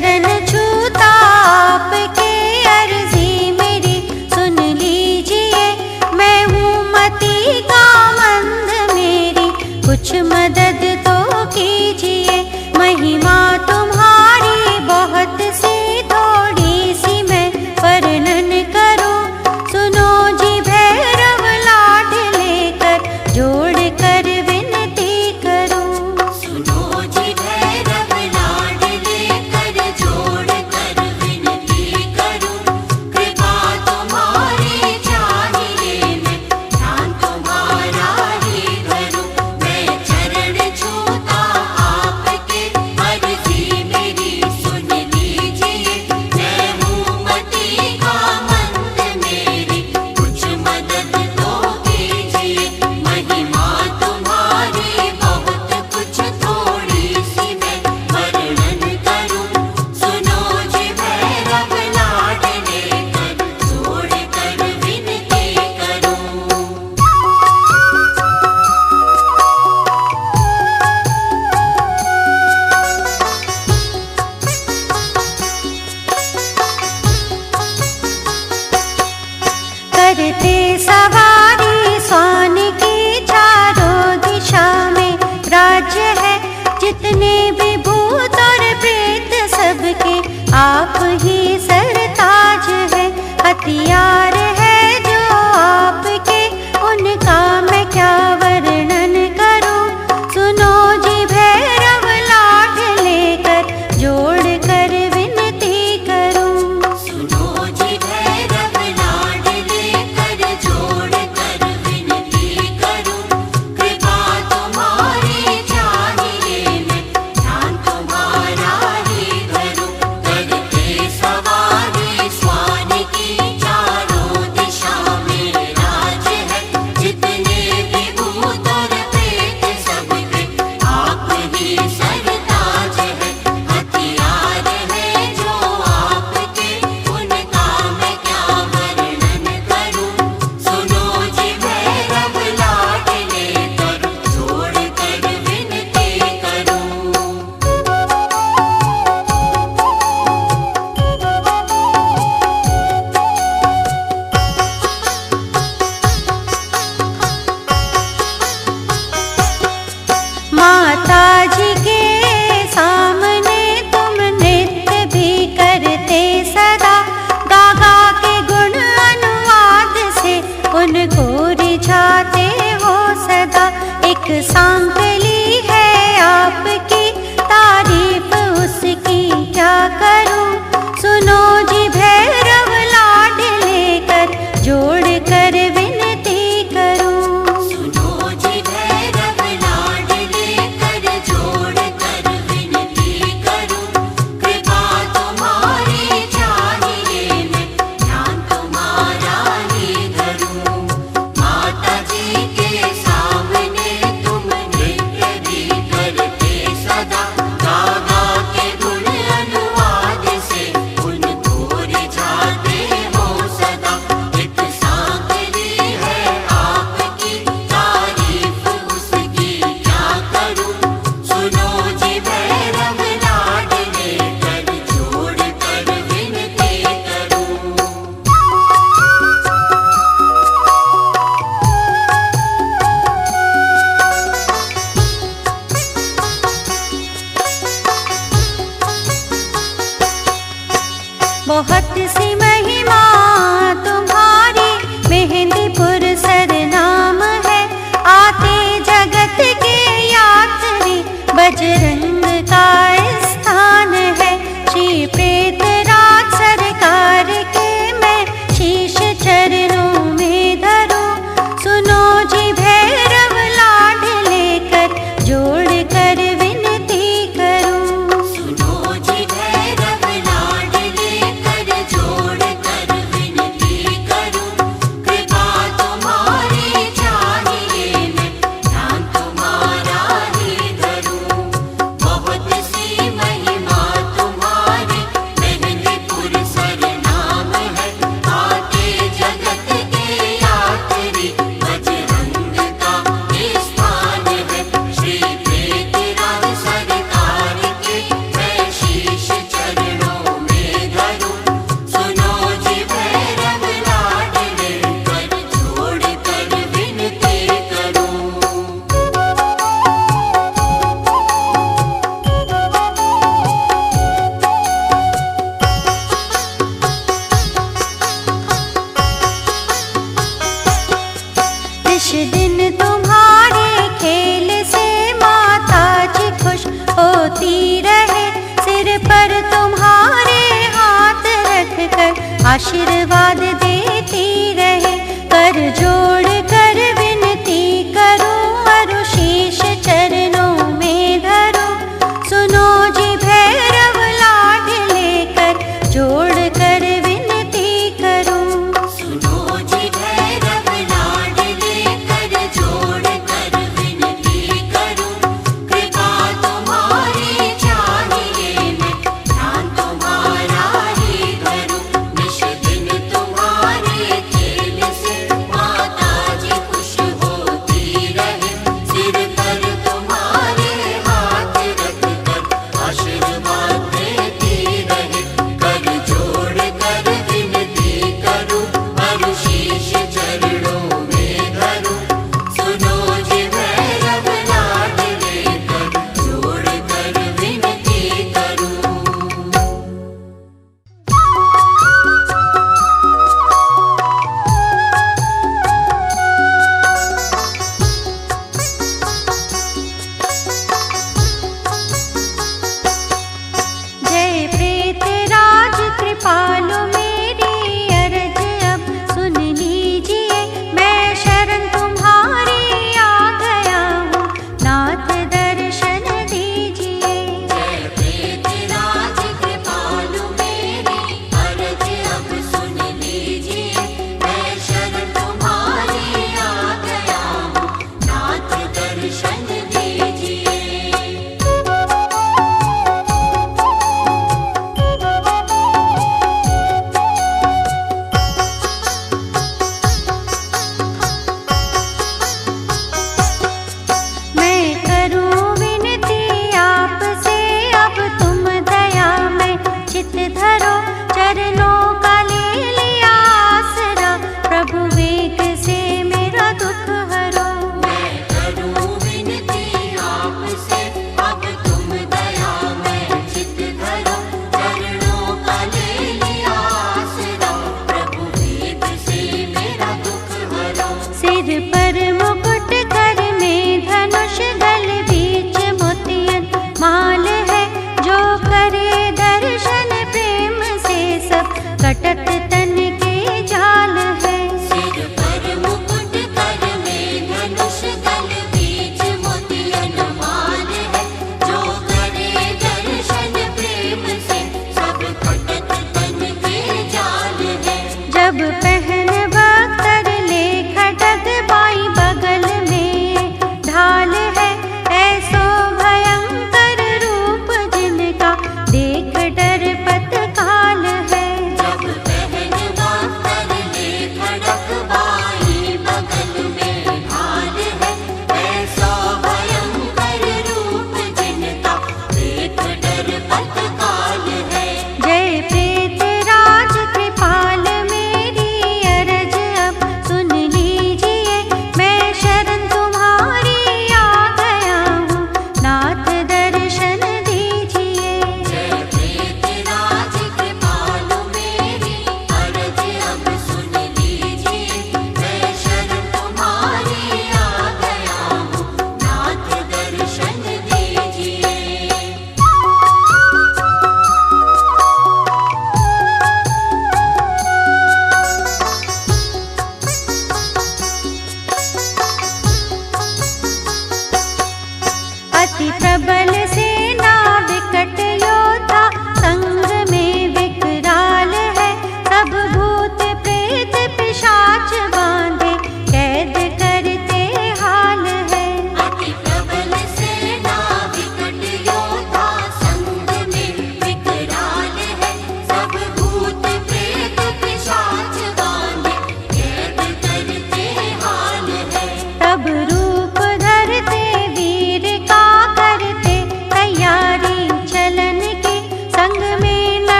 चरण छूता आपके, अर्जी मेरी सुन लीजिए। मैं हूँ मति का मंद, मेरी कुछ मदद तो कीजिए। महिमा तुम्हारी बहुत सी, थोड़ी सी मैं वर्णन करूं। सुनो जी भैरव लाड लेकर, जोड़ कर विनती करूं। सुनो जी भैरव लाड लेकर, जोड़ कर विनती करूं। कृपा तुम्हारी चाहिए, मैं ध्यान तुम्हारा ही धरूं। मैं चरण छूता आपके, अर्जी मेरी सुन लीजिए। मैं हूँ मति का मंद, मेरी कुछ मदद तो कीजिए। महिमा तुम्हारी बहुत कुछ, थोड़ी सी मैं वर्णन करूं। सुनो जी भैरव लाड लेकर, जोड़ कर विनती करूं। करते सवारी स्वान की, चारों दिशा में राज्य है। जितने भी भूत और प्रेत, सबके आप ही सरताज है। हथियार है जो आपके, उनका मैं क्या वर्णन करूं। सुनो जी भैरव लाड लेकर, जोड़ कर विनती करूं। सुनो जी भैरव लाड लेकर, जोड़ कर विनती करूं। कृपा तुम्हारी चाहिए, मैं ध्यान तुम्हारा ही धरूं। करते सवारी स्वान की, चारों दिशा में राज्य है। जितने भी भूत और प्रेत, सबके आप ही सरताज है। हथियार है जो आपके, उनका मैं क्या वर्णन करूं। सुनो जी भैरव लाड लेकर, जोड़ कर विनती करूं। माता जी के सामने तुम नृत्य भी करते सदा। गा गा के गुण अनुवाद से, उनको रिझाते हो सदा। एक सांकली है आपकी, तारीफ उसकी क्या करूं। सुनो जी भैरव लाड लेकर, जोड़ कर विनती करूं। सुनो जी भैरव लाड लेकर, जोड़ कर विनती करूं। कृपा तुम्हारी चाहिए, मैं ध्यान तुम्हारा ही धरूं। माता जी के सामने तुम नृत्य भी करते सदा। गा गा के गुण अनुवाद से, उनको रिझाते हो सदा। एक सांकली है आपकी, तारीफ उसकी क्या करूं। सुनो जी भैरव लाड लेकर, जोड़ कर विनती करूं। बहुत सी महिमा तुम्हारी, मेहंदीपुर सरनाम है। आते जगत के यात्री, बजरंग का स्थान है। श्री प्रेतराज सरकार के, मैं शीश चरणों में धरूं। सुनो जी भैरव लाड लेकर, जोड़ कर विनती करूं। सुनो जी भैरव लाड लेकर, होती रहे, सिर पर तुम्हारे हाथ रख कर आशीर्वाद देती रहे। कर जो